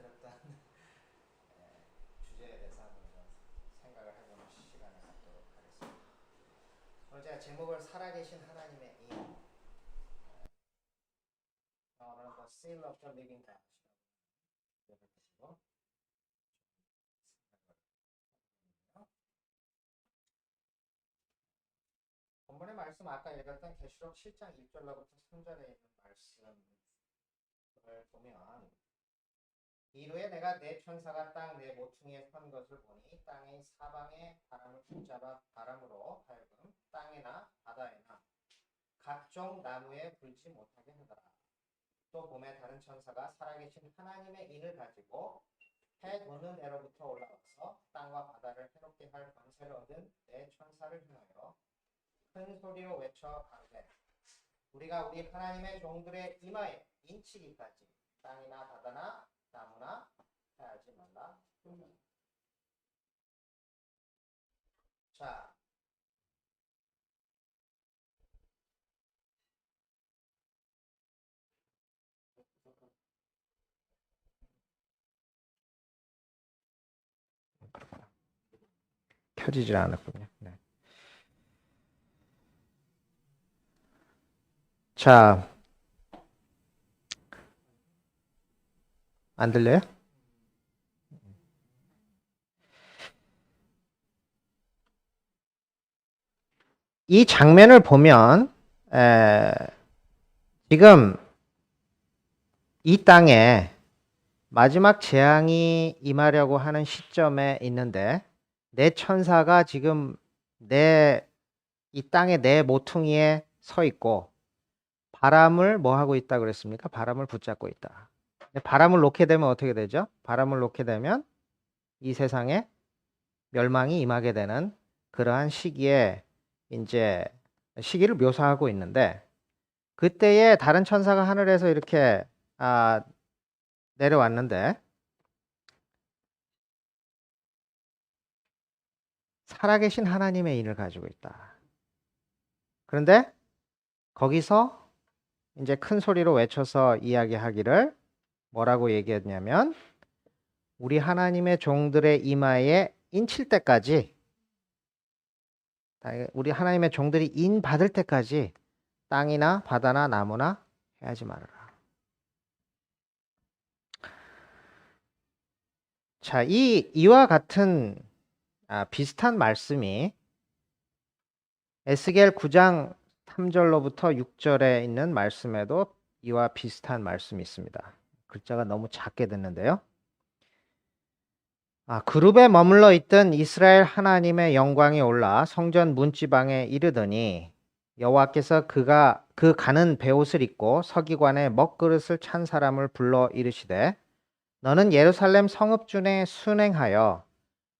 들었던 주제에 대해서 한번 생각을 해보는 시간을 갖도록 하겠습니다. 오늘 제가 제목을 살아계신 하나님의 인, 영어로는 The Seal of the Living God 이라고 보시고 본문의 말씀 아까 읽었던 계시록 7장 1절로부터 3절에 있는 말씀을 보면 이후에 내가 네 천사가 땅 네 모퉁이에 선 것을 보니 땅의 사방에 바람을 붙잡아 바람으로 하여금 땅에나 바다에나 각종 나무에 불지 못하게 하더라. 또 봄에 다른 천사가 살아계신 하나님의 인을 가지고 해 도는 애로부터 올라와서 땅과 바다를 해롭게 할 권세를 얻은 네 천사를 향하여 큰 소리로 외쳐 가로되 우리가 우리 하나님의 종들의 이마에 인치기까지 땅이나 바다나 나무나 해하지 말라. 자, 켜지질 않았군요. 네. 자, 안 들려요? 이 장면을 보면 지금 이 땅에 마지막 재앙이 임하려고 하는 시점에 있는데 네 천사가 지금 이 땅의 네 모퉁이에 서 있고 바람을 뭐 하고 있다 그랬습니까? 바람을 붙잡고 있다. 바람을 놓게 되면 어떻게 되죠? 바람을 놓게 되면 이 세상에 멸망이 임하게 되는 그러한 시기에 이제 시기를 묘사하고 있는데 그때에 다른 천사가 하늘에서 이렇게 내려왔는데 살아계신 하나님의 인을 가지고 있다. 그런데 거기서 이제 큰 소리로 외쳐서 이야기하기를 뭐라고 얘기했냐면 우리 하나님의 종들의 이마에 인칠 때까지 우리 하나님의 종들이 인 받을 때까지 땅이나 바다나 나무나 해하지 말아라. 자, 이와 같은 비슷한 말씀이 에스겔 9장 3절로부터 6절에 있는 말씀에도 이와 비슷한 말씀이 있습니다. 글자가 너무 작게 됐는데요. 그룹에 머물러 있던 이스라엘 하나님의 영광이 올라 성전 문지방에 이르더니 여호와께서 그 가는 베옷을 입고 서기관의 먹그릇을 찬 사람을 불러 이르시되 너는 예루살렘 성읍 중에 순행하여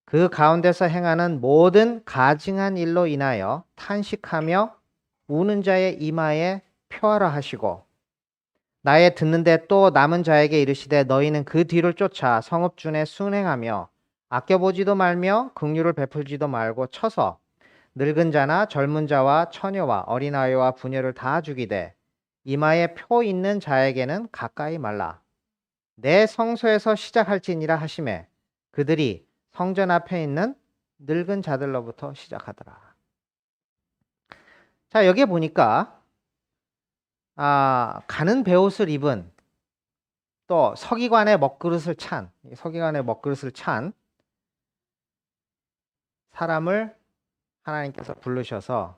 그 가운데서 행하는 모든 가증한 일로 인하여 탄식하며 우는 자의 이마에 표하라 하시고 나의 듣는데 또 남은 자에게 이르시되 너희는 그 뒤를 쫓아 성읍 중에 순행하며 아껴보지도 말며 긍휼을 베풀지도 말고 쳐서 늙은 자나 젊은 자와 처녀와 어린아이와 부녀를 다 죽이되 이마에 표 있는 자에게는 가까이 말라. 내 성소에서 시작할지니라 하시매 그들이 성전 앞에 있는 늙은 자들로부터 시작하더라. 자, 여기 보니까 가는 베옷을 입은 또 서기관의 먹그릇을 찬 사람을 하나님께서 부르셔서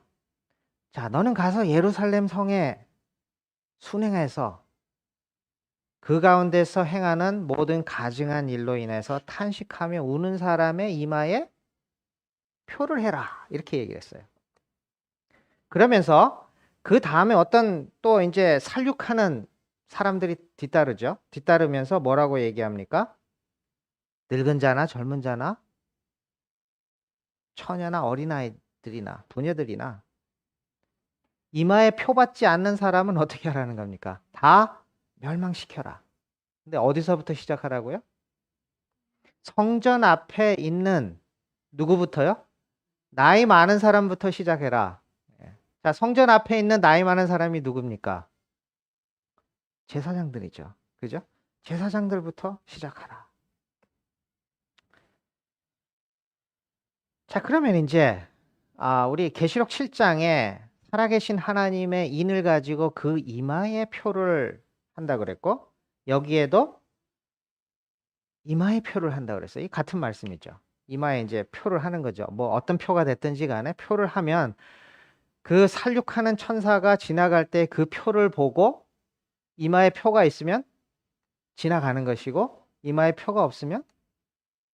자, 너는 가서 예루살렘 성에 순행해서 그 가운데서 행하는 모든 가증한 일로 인해서 탄식하며 우는 사람의 이마에 표를 해라. 이렇게 얘기를 했어요. 그러면서 그 다음에 어떤 또 이제 살육하는 사람들이 뒤따르죠. 뒤따르면서 뭐라고 얘기합니까? 늙은 자나 젊은 자나 처녀나 어린아이들이나 부녀들이나 이마에 표 받지 않는 사람은 어떻게 하라는 겁니까? 다 멸망시켜라. 근데 어디서부터 시작하라고요? 성전 앞에 있는 누구부터요? 나이 많은 사람부터 시작해라. 자, 성전 앞에 있는 나이 많은 사람이 누굽니까? 제사장들이죠. 그죠? 제사장들부터 시작하라. 자, 그러면 이제 우리 계시록 7장에 살아계신 하나님의 인을 가지고 그 이마에 표를 한다 그랬고, 여기에도 이마에 표를 한다 그랬어요. 이 같은 말씀이죠. 이마에 이제 표를 하는 거죠. 뭐 어떤 표가 됐든지 간에 표를 하면 그 살육하는 천사가 지나갈 때 그 표를 보고 이마에 표가 있으면 지나가는 것이고, 이마에 표가 없으면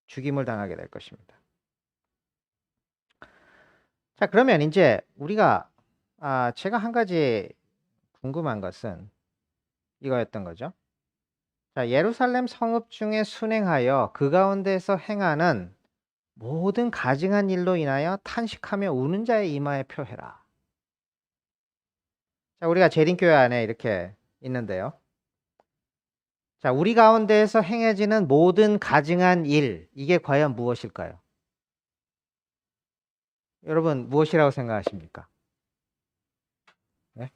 죽임을 당하게 될 것입니다. 자, 그러면 이제 우리가 제가 한 가지 궁금한 것은 이거였던 거죠. 자, 예루살렘 성읍 중에 순행하여 그 가운데서 행하는 모든 가증한 일로 인하여 탄식하며 우는 자의 이마에 표해라. 자, 우리가 재림교회 안에 이렇게 있는데요. 자, 우리 가운데에서 행해지는 모든 가증한 일, 이게 과연 무엇일까요? 여러분, 무엇이라고 생각하십니까? 네?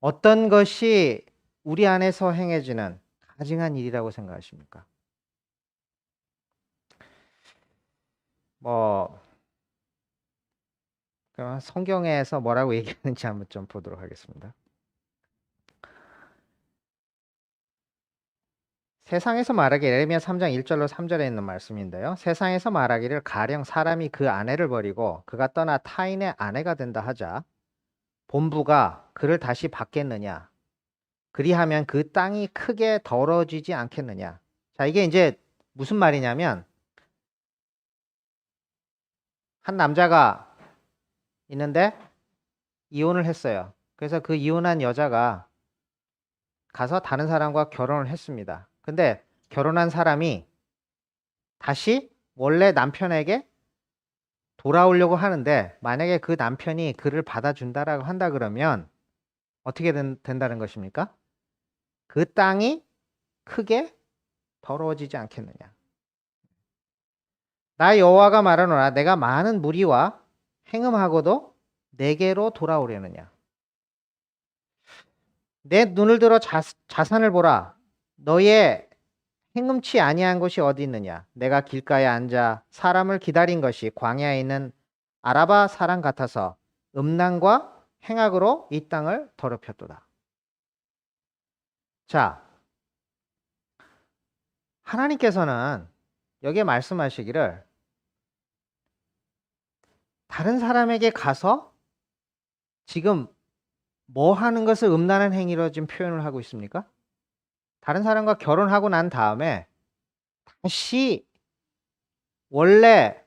어떤 것이 우리 안에서 행해지는 가증한 일이라고 생각하십니까? 그럼 성경에서 뭐라고 얘기하는지 한번 좀 보도록 하겠습니다. 세상에서 말하기를, 예레미야 3장 1절로 3절에 있는 말씀인데요. 세상에서 말하기를 가령 사람이 그 아내를 버리고 그가 떠나 타인의 아내가 된다 하자 본부가 그를 다시 받겠느냐? 그리하면 그 땅이 크게 더러워지지 않겠느냐? 자, 이게 이제 무슨 말이냐면, 한 남자가 있는데 이혼을 했어요. 그래서 그 이혼한 여자가 가서 다른 사람과 결혼을 했습니다. 근데 결혼한 사람이 다시 원래 남편에게 돌아오려고 하는데, 만약에 그 남편이 그를 받아준다라고 한다 그러면 어떻게 된다는 것입니까? 그 땅이 크게 더러워지지 않겠느냐? 나 여호와가 말하노라, 내가 많은 무리와 행음하고도 내게로 돌아오려느냐? 내 눈을 들어 자산을 보라. 너의 행음치 아니한 곳이 어디 있느냐? 내가 길가에 앉아 사람을 기다린 것이 광야에 있는 아라바 사람 같아서 음란과 행악으로 이 땅을 더럽혔도다. 자, 하나님께서는 여기에 말씀하시기를 다른 사람에게 가서 지금 뭐 하는 것을 음란한 행위로 지금 표현을 하고 있습니까? 다른 사람과 결혼하고 난 다음에 다시 원래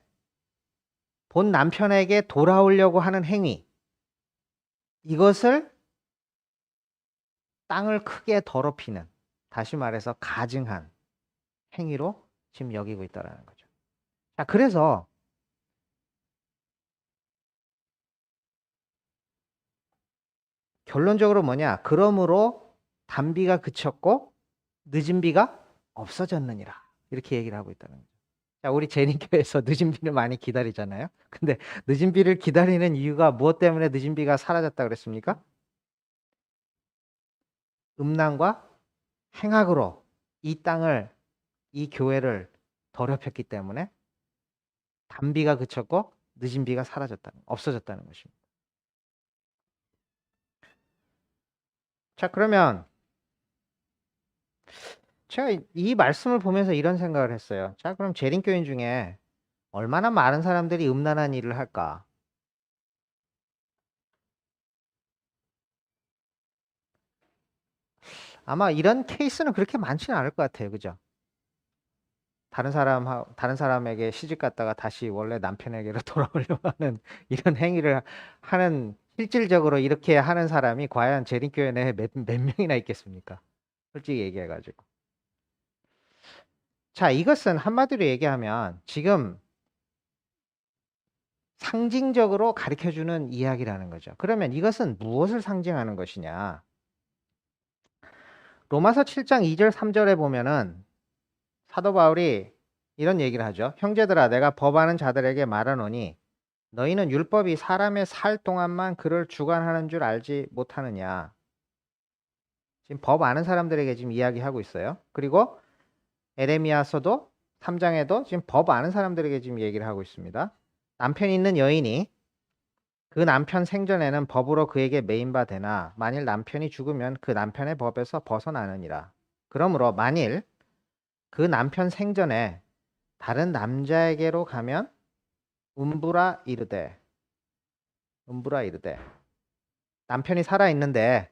본 남편에게 돌아오려고 하는 행위, 이것을 땅을 크게 더럽히는, 다시 말해서 가증한 행위로 지금 여기고 있다는 거죠. 자, 그래서 결론적으로 뭐냐? 그러므로 단비가 그쳤고 늦은 비가 없어졌느니라. 이렇게 얘기를 하고 있다는 거죠. 자, 우리 재림교회에서 늦은 비를 많이 기다리잖아요. 근데 늦은 비를 기다리는 이유가 무엇 때문에 늦은 비가 사라졌다 그랬습니까? 음란과 행악으로 이 땅을, 이 교회를 더럽혔기 때문에 단비가 그쳤고 늦은 비가 없어졌다는 것입니다. 자, 그러면 제가 이 말씀을 보면서 이런 생각을 했어요. 자, 그럼 재림교인 중에 얼마나 많은 사람들이 음란한 일을 할까? 아마 이런 케이스는 그렇게 많지는 않을 것 같아요. 그죠? 다른 사람에게 시집 갔다가 다시 원래 남편에게로 돌아오려고 하는 이런 행위를 하는, 실질적으로 이렇게 하는 사람이 과연 재림교회 내에 몇 명이나 있겠습니까? 솔직히 얘기해가지고. 자, 이것은 한마디로 얘기하면 지금 상징적으로 가르쳐주는 이야기라는 거죠. 그러면 이것은 무엇을 상징하는 것이냐? 로마서 7장 2절 3절에 보면은 사도 바울이 이런 얘기를 하죠. 형제들아, 내가 법하는 자들에게 말하노니 너희는 율법이 사람의 살 동안만 그를 주관하는 줄 알지 못하느냐? 지금 법 아는 사람들에게 지금 이야기하고 있어요. 그리고 에레미야서도 3장에도 지금 법 아는 사람들에게 지금 얘기를 하고 있습니다. 남편이 있는 여인이 그 남편 생전에는 법으로 그에게 매인바 되나 만일 남편이 죽으면 그 남편의 법에서 벗어나느니라. 그러므로 만일 그 남편 생전에 다른 남자에게로 가면 음부라 이르되 남편이 살아있는데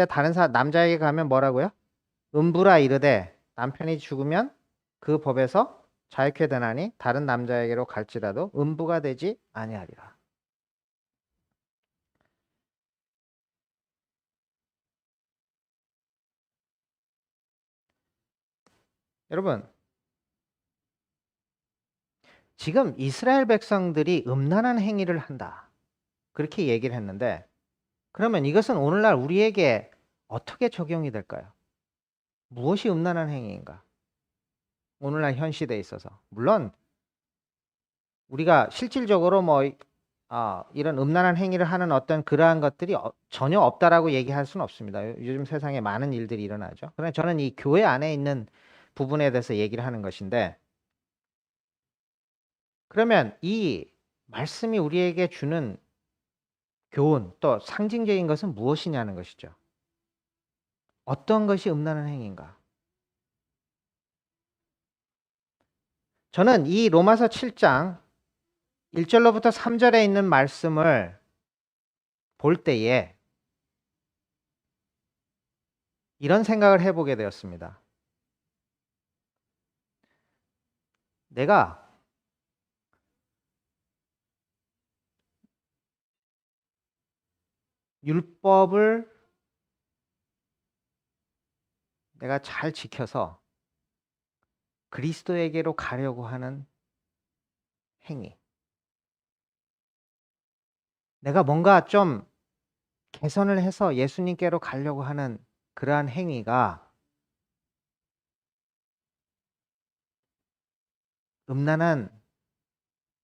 다른 남자에게 가면 뭐라고요? 음부라 이르되 남편이 죽으면 그 법에서 자유케 되나니 다른 남자에게로 갈지라도 음부가 되지 아니하리라. 여러분, 지금 이스라엘 백성들이 음란한 행위를 한다. 그렇게 얘기를 했는데 그러면 이것은 오늘날 우리에게 어떻게 적용이 될까요? 무엇이 음란한 행위인가? 오늘날 현 시대에 있어서. 물론 우리가 실질적으로 이런 음란한 행위를 하는 어떤 그러한 것들이 전혀 없다라고 얘기할 수는 없습니다. 요즘 세상에 많은 일들이 일어나죠. 그러나 저는 이 교회 안에 있는 부분에 대해서 얘기를 하는 것인데 그러면 이 말씀이 우리에게 주는 교훈 또 상징적인 것은 무엇이냐는 것이죠. 어떤 것이 음란한 행위인가? 저는 이 로마서 7장 1절로부터 3절에 있는 말씀을 볼 때에 이런 생각을 해보게 되었습니다. 내가 율법을 내가 잘 지켜서 그리스도에게로 가려고 하는 행위. 내가 뭔가 좀 개선을 해서 예수님께로 가려고 하는 그러한 행위가 음란한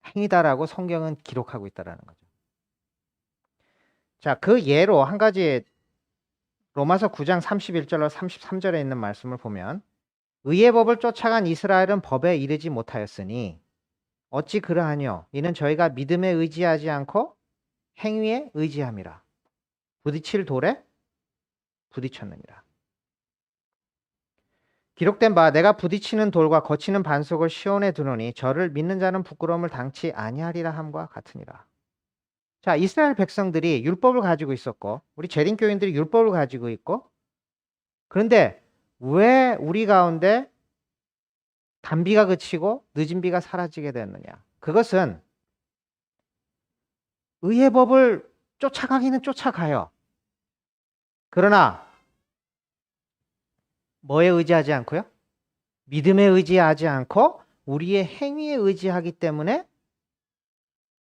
행위다라고 성경은 기록하고 있다라는 거죠. 자, 그 예로 한 가지 로마서 9장 31절로 33절에 있는 말씀을 보면 의의 법을 쫓아간 이스라엘은 법에 이르지 못하였으니 어찌 그러하뇨? 이는 저희가 믿음에 의지하지 않고 행위에 의지함이라. 부딪힐 돌에 부딪혔느니라. 기록된 바 내가 부딪히는 돌과 거치는 반석을 시온에 두노니 저를 믿는 자는 부끄러움을 당치 아니하리라 함과 같으니라. 자, 이스라엘 백성들이 율법을 가지고 있었고 우리 재림교인들이 율법을 가지고 있고 그런데 왜 우리 가운데 단비가 그치고 늦은 비가 사라지게 됐느냐? 그것은 의의 법을 쫓아가기는 쫓아가요. 그러나 뭐에 의지하지 않고요? 믿음에 의지하지 않고 우리의 행위에 의지하기 때문에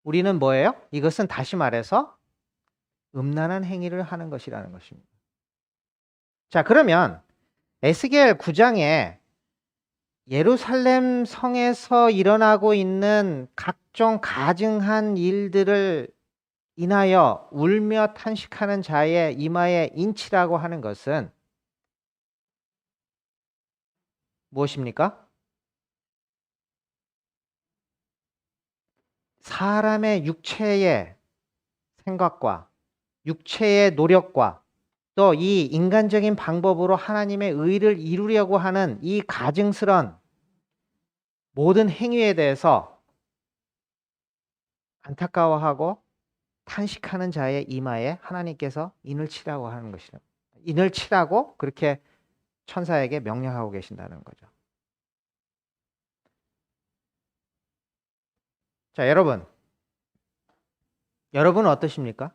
우리는 뭐예요? 이것은 다시 말해서 음란한 행위를 하는 것이라는 것입니다. 자, 그러면 에스겔 9장에 예루살렘 성에서 일어나고 있는 각종 가증한 일들을 인하여 울며 탄식하는 자의 이마에 인치라고 하는 것은 무엇입니까? 사람의 육체의 생각과 육체의 노력과 또 이 인간적인 방법으로 하나님의 의를 이루려고 하는 이 가증스런 모든 행위에 대해서 안타까워하고 탄식하는 자의 이마에 하나님께서 인을 치라고 하는 것이죠. 인을 치라고 그렇게 천사에게 명령하고 계신다는 거죠. 자, 여러분은 어떠십니까?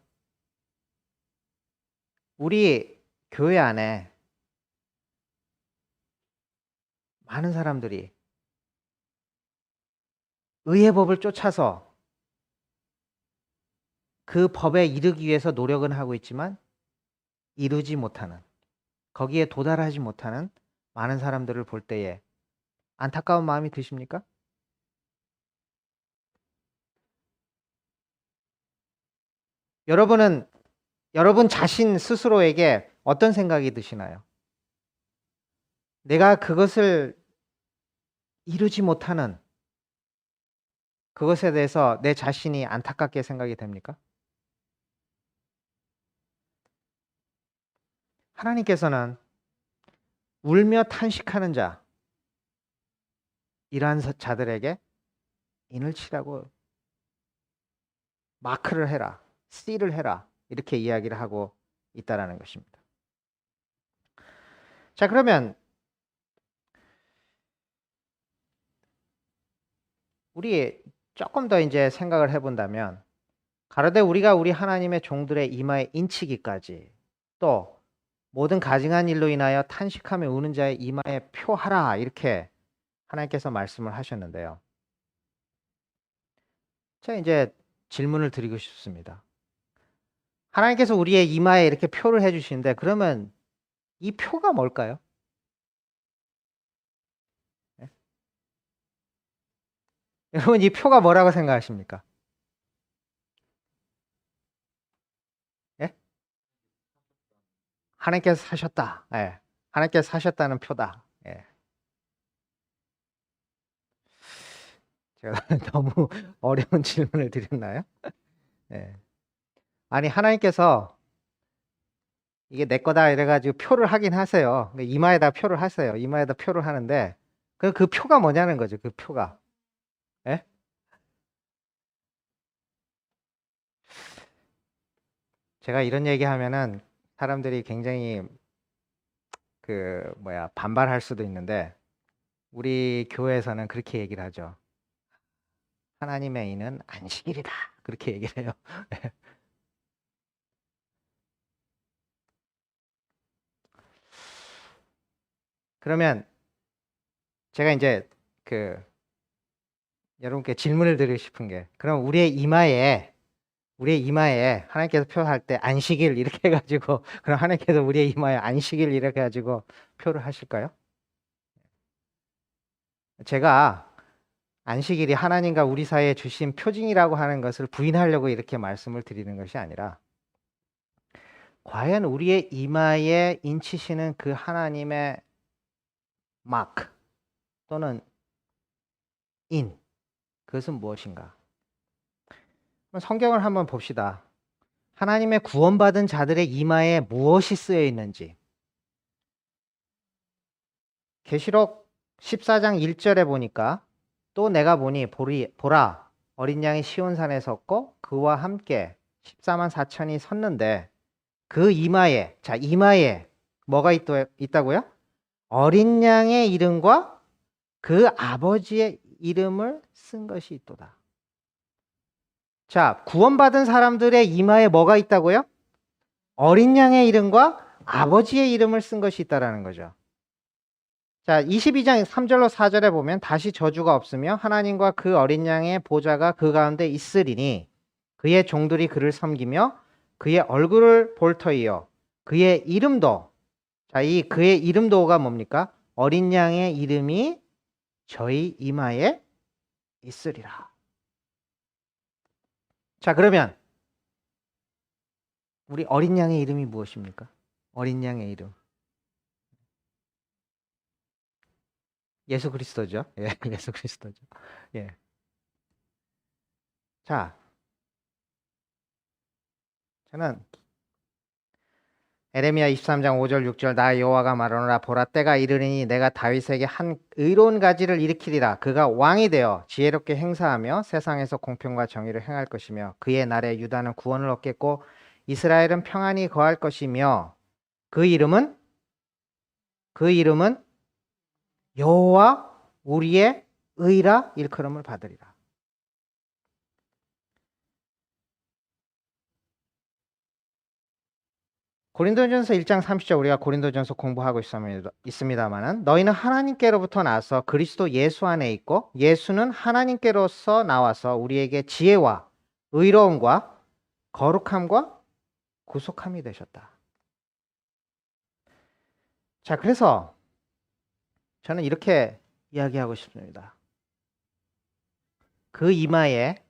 우리 교회 안에 많은 사람들이 의의 법을 쫓아서 그 법에 이르기 위해서 노력은 하고 있지만 이루지 못하는, 거기에 도달하지 못하는 많은 사람들을 볼 때에 안타까운 마음이 드십니까? 여러분 자신 스스로에게 어떤 생각이 드시나요? 내가 그것을 이루지 못하는 그것에 대해서 내 자신이 안타깝게 생각이 됩니까? 하나님께서는 울며 탄식하는 자, 이러한 자들에게 인을 치라고 마크를 해라, C를 해라, 이렇게 이야기를 하고 있다라는 것입니다. 자, 그러면 우리 조금 더 이제 생각을 해본다면, 가로되 우리가 우리 하나님의 종들의 이마에 인치기까지, 또 모든 가증한 일로 인하여 탄식하며 우는 자의 이마에 표하라, 이렇게 하나님께서 말씀을 하셨는데요. 제가 이제 질문을 드리고 싶습니다. 하나님께서 우리의 이마에 이렇게 표를 해주시는데, 그러면 이 표가 뭘까요? 예? 여러분, 이 표가 뭐라고 생각하십니까? 예? 하나님께서 사셨다. 예. 하나님께서 사셨다는 표다. 예. 제가 너무 어려운 질문을 드렸나요? 예. 아니, 하나님께서 이게 내 거다 이래가지고 표를 하긴 하세요. 이마에다 표를 하세요. 이마에다 표를 하는데, 그 표가 뭐냐는 거죠. 그 표가. 예? 제가 이런 얘기 하면은 사람들이 굉장히 반발할 수도 있는데, 우리 교회에서는 그렇게 얘기를 하죠. 하나님의 의는 안식일이다. 그렇게 얘기를 해요. 그러면 제가 이제 여러분께 질문을 드리고 싶은 게, 그럼 우리의 이마에 하나님께서 표할 때 안식일 이렇게 해가지고, 그럼 하나님께서 우리의 이마에 안식일 이렇게 해가지고 표를 하실까요? 제가 안식일이 하나님과 우리 사이에 주신 표징이라고 하는 것을 부인하려고 이렇게 말씀을 드리는 것이 아니라, 과연 우리의 이마에 인치시는 그 하나님의 마크 또는 인, 그것은 무엇인가? 성경을 한번 봅시다. 하나님의 구원받은 자들의 이마에 무엇이 쓰여 있는지. 계시록 14장 1절에 보니까, 또 내가 보니 보라 어린 양이 시온산에 섰고 그와 함께 14만 4천이 섰는데, 그 이마에 뭐가 있다고요? 어린 양의 이름과 그 아버지의 이름을 쓴 것이 있도다. 자, 구원받은 사람들의 이마에 뭐가 있다고요? 어린 양의 이름과 아버지의 이름을 쓴 것이 있다라는 거죠. 자, 22장 3절로 4절에 보면, 다시 저주가 없으며 하나님과 그 어린 양의 보좌가 그 가운데 있으리니 그의 종들이 그를 섬기며 그의 얼굴을 볼 터이요 그의 이름도, 자, 이 그의 이름도가 뭡니까? 어린 양의 이름이 저희 이마에 있으리라. 자, 그러면 우리 어린 양의 이름이 무엇입니까? 어린 양의 이름. 예수 그리스도죠. 예, 예수 그리스도죠. 예. 자, 저는 에레미야 23장 5절 6절, 나 여호와가 말하노라, 보라 때가 이르리니 내가 다윗에게 한 의로운 가지를 일으키리라. 그가 왕이 되어 지혜롭게 행사하며 세상에서 공평과 정의를 행할 것이며 그의 날에 유다는 구원을 얻겠고 이스라엘은 평안히 거할 것이며 그 이름은 여호와 우리의 의라 일컬음을 받으리라. 고린도전서 1장 30절, 우리가 고린도전서 공부하고 있습니다만은, 너희는 하나님께로부터 나서 그리스도 예수 안에 있고 예수는 하나님께로서 나와서 우리에게 지혜와 의로움과 거룩함과 구속함이 되셨다. 자, 그래서 저는 이렇게 이야기하고 싶습니다. 그 이마에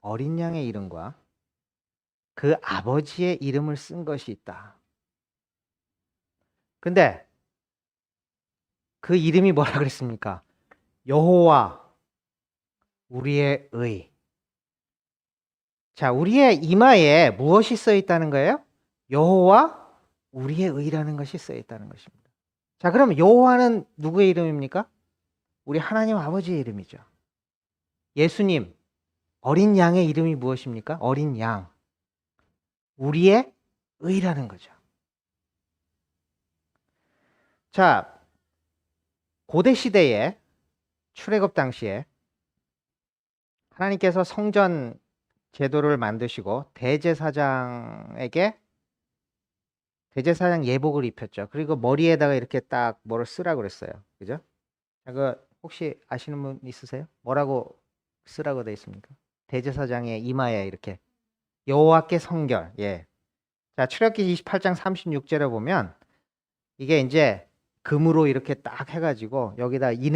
어린 양의 이름과 그 아버지의 이름을 쓴 것이 있다. 근데 그 이름이 뭐라 그랬습니까? 여호와 우리의 의. 자, 우리의 이마에 무엇이 써 있다는 거예요? 여호와 우리의 의라는 것이 써 있다는 것입니다. 자, 그럼 여호와는 누구의 이름입니까? 우리 하나님 아버지의 이름이죠. 예수님, 어린 양의 이름이 무엇입니까? 어린 양. 우리의 의라는 거죠. 자, 고대 시대에 출애굽 당시에 하나님께서 성전 제도를 만드시고 대제사장 예복을 입혔죠. 그리고 머리에다가 이렇게 딱 뭐를 쓰라고 그랬어요. 그죠? 그 혹시 아시는 분 있으세요? 뭐라고 쓰라고 돼 있습니까? 대제사장의 이마에 이렇게 여호와께 성결. 예. 자, 출애굽기 28장 36절에 보면 이게 이제 금으로 이렇게 딱 해가지고 여기다 인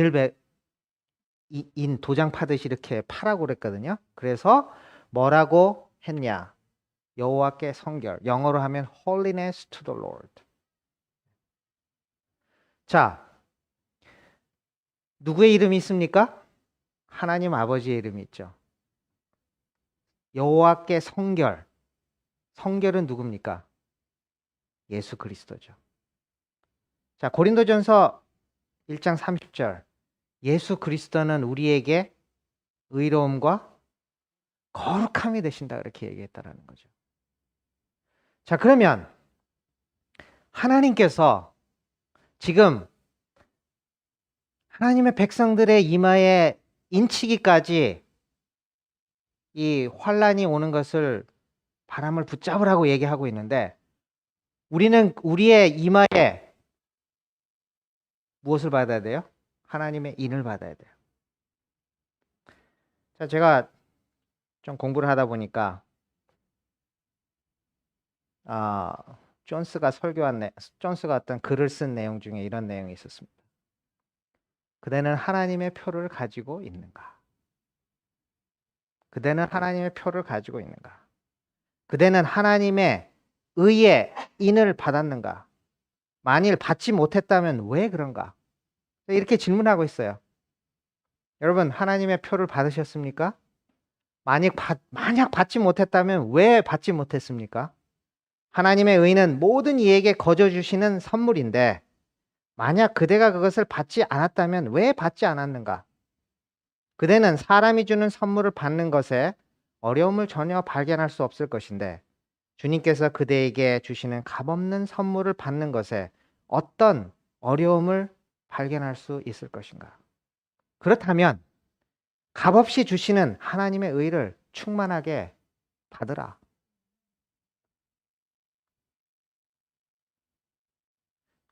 도장 파듯이 이렇게 파라고 그랬거든요. 그래서 뭐라고 했냐? 여호와께 성결. 영어로 하면 holiness to the Lord. 자, 누구의 이름이 있습니까? 하나님 아버지의 이름이 있죠. 여호와께 성결. 성결은 누굽니까? 예수 그리스도죠. 자, 고린도전서 1장 30절. 예수 그리스도는 우리에게 의로움과 거룩함이 되신다. 이렇게 얘기했다라는 거죠. 자, 그러면 하나님께서 지금 하나님의 백성들의 이마에 인치기까지 이 환란이 오는 것을 바람을 붙잡으라고 얘기하고 있는데 우리는 우리의 이마에 무엇을 받아야 돼요? 하나님의 인을 받아야 돼요. 자, 제가 좀 공부를 하다 보니까 존스가 어떤 글을 쓴 내용 중에 이런 내용이 있었습니다. 그대는 하나님의 표를 가지고 있는가? 그대는 하나님의 표를 가지고 있는가? 그대는 하나님의 의의 인을 받았는가? 만일 받지 못했다면 왜 그런가? 이렇게 질문하고 있어요. 여러분, 하나님의 표를 받으셨습니까? 만약 받지 못했다면 왜 받지 못했습니까? 하나님의 의는 모든 이에게 거저 주시는 선물인데 만약 그대가 그것을 받지 않았다면 왜 받지 않았는가? 그대는 사람이 주는 선물을 받는 것에 어려움을 전혀 발견할 수 없을 것인데 주님께서 그대에게 주시는 값없는 선물을 받는 것에 어떤 어려움을 발견할 수 있을 것인가? 그렇다면 값없이 주시는 하나님의 의를 충만하게 받으라.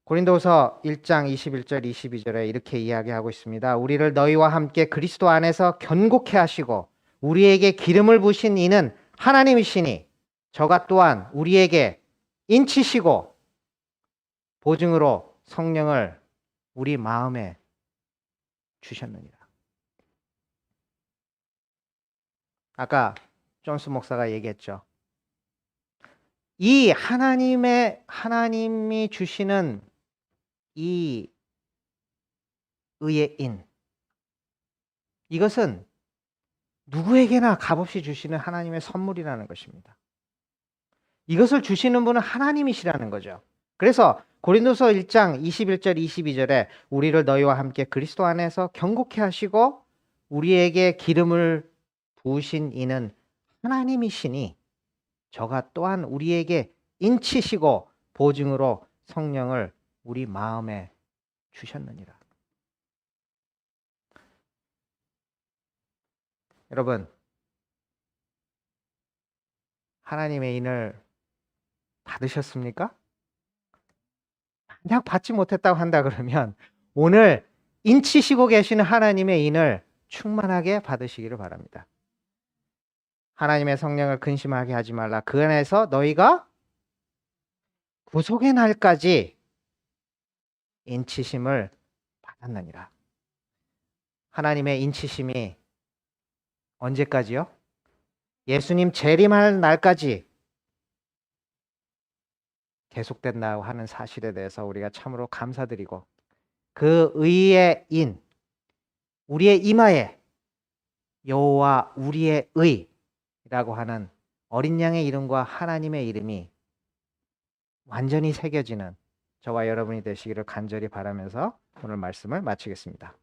고린도후서 1장 21절 22절에 이렇게 이야기하고 있습니다. 우리를 너희와 함께 그리스도 안에서 견고케 하시고 우리에게 기름을 부으신 이는 하나님이시니 저가 또한 우리에게 인치시고 보증으로 성령을 우리 마음에 주셨느니라. 아까 존스 목사가 얘기했죠. 이 하나님이 주시는 이 의의 인, 이것은 누구에게나 값없이 주시는 하나님의 선물이라는 것입니다. 이것을 주시는 분은 하나님이시라는 거죠. 그래서 고린도서 1장 21절 22절에 우리를 너희와 함께 그리스도 안에서 견고케 하시고 우리에게 기름을 부으신 이는 하나님이시니 저가 또한 우리에게 인치시고 보증으로 성령을 우리 마음에 주셨느니라. 여러분, 하나님의 인을 받으셨습니까? 만약 받지 못했다고 한다 그러면 오늘 인치시고 계시는 하나님의 인을 충만하게 받으시기를 바랍니다. 하나님의 성령을 근심하게 하지 말라. 그 안에서 너희가 구속의 날까지 인치심을 받았느니라. 하나님의 인치심이 언제까지요? 예수님 재림할 날까지 계속된다고 하는 사실에 대해서 우리가 참으로 감사드리고 그 의의 인, 우리의 이마에 여호와 우리의 의라고 하는 어린 양의 이름과 하나님의 이름이 완전히 새겨지는 저와 여러분이 되시기를 간절히 바라면서 오늘 말씀을 마치겠습니다.